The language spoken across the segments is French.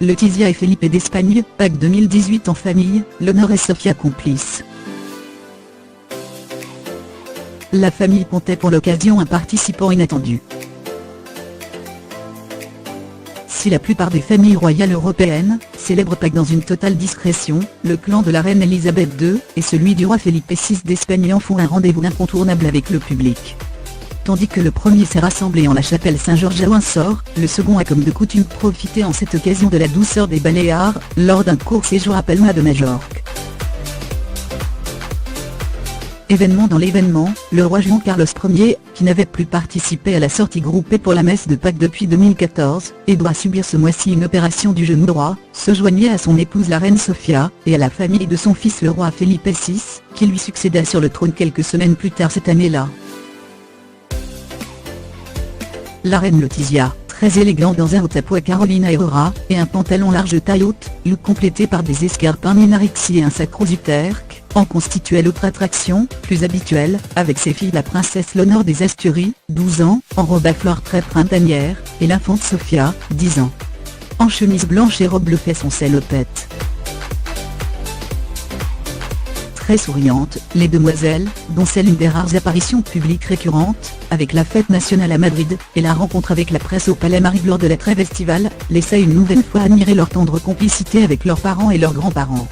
Letizia et Felipe d'Espagne, Pâques 2018 en famille, Léonore et Sofia complices. La famille comptait pour l'occasion un participant inattendu. Si la plupart des familles royales européennes célèbrent Pâques dans une totale discrétion, le clan de la reine Elisabeth II et celui du roi Felipe VI d'Espagne en font un rendez-vous incontournable avec le public. Tandis que le premier s'est rassemblé en la chapelle Saint-Georges à Windsor, le second a comme de coutume profité en cette occasion de la douceur des Baléares, lors d'un court séjour à Palma de Majorque. Événement dans l'événement, le roi Juan Carlos Ier, qui n'avait plus participé à la sortie groupée pour la messe de Pâques depuis 2014, et doit subir ce mois-ci une opération du genou droit, se joignait à son épouse la reine Sofia, et à la famille de son fils le roi Felipe VI, qui lui succéda sur le trône quelques semaines plus tard cette année-là. La reine Letizia, très élégante dans un haut à Carolina Herrera, et un pantalon large taille haute, look complété par des escarpes en minarixie et un sacro Uterque, en constituait l'autre attraction, plus habituelle, avec ses filles la princesse Léonore des Asturies, 12 ans, en robe à fleurs très printanière, et l'infante Sofia, 10 ans. En chemise blanche et robe bleue fait son salopette. Très souriantes, les demoiselles, dont c'est l'une des rares apparitions publiques récurrentes, avec la fête nationale à Madrid, et la rencontre avec la presse au Palais Mariv lors de la trêve estivale, laissa une nouvelle fois admirer leur tendre complicité avec leurs parents et leurs grands-parents.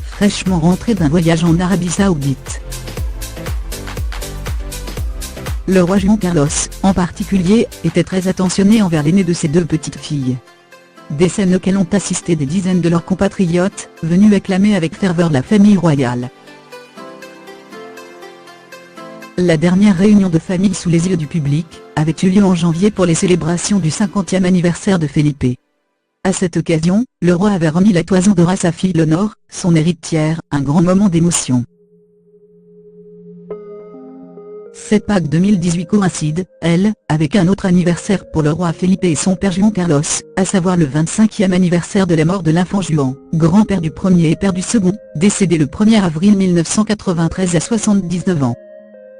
Fraîchement rentrés d'un voyage en Arabie Saoudite. Le roi Juan Carlos, en particulier, était très attentionné envers l'aînée de ses deux petites filles. Des scènes auxquelles ont assisté des dizaines de leurs compatriotes, venus acclamer avec ferveur la famille royale. La dernière réunion de famille sous les yeux du public, avait eu lieu en janvier pour les célébrations du 50e anniversaire de Felipe. À cette occasion, le roi avait remis la toison d'or à sa fille Léonore, son héritière, un grand moment d'émotion. Cette Pâques 2018 coïncide, elle, avec un autre anniversaire pour le roi Felipe et son père Juan Carlos, à savoir le 25e anniversaire de la mort de l'infant Juan, grand-père du premier et père du second, décédé le 1er avril 1993 à 79 ans.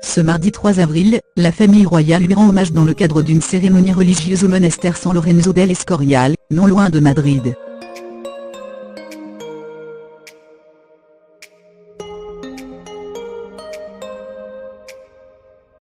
Ce mardi 3 avril, la famille royale lui rend hommage dans le cadre d'une cérémonie religieuse au monastère San Lorenzo del Escorial, non loin de Madrid.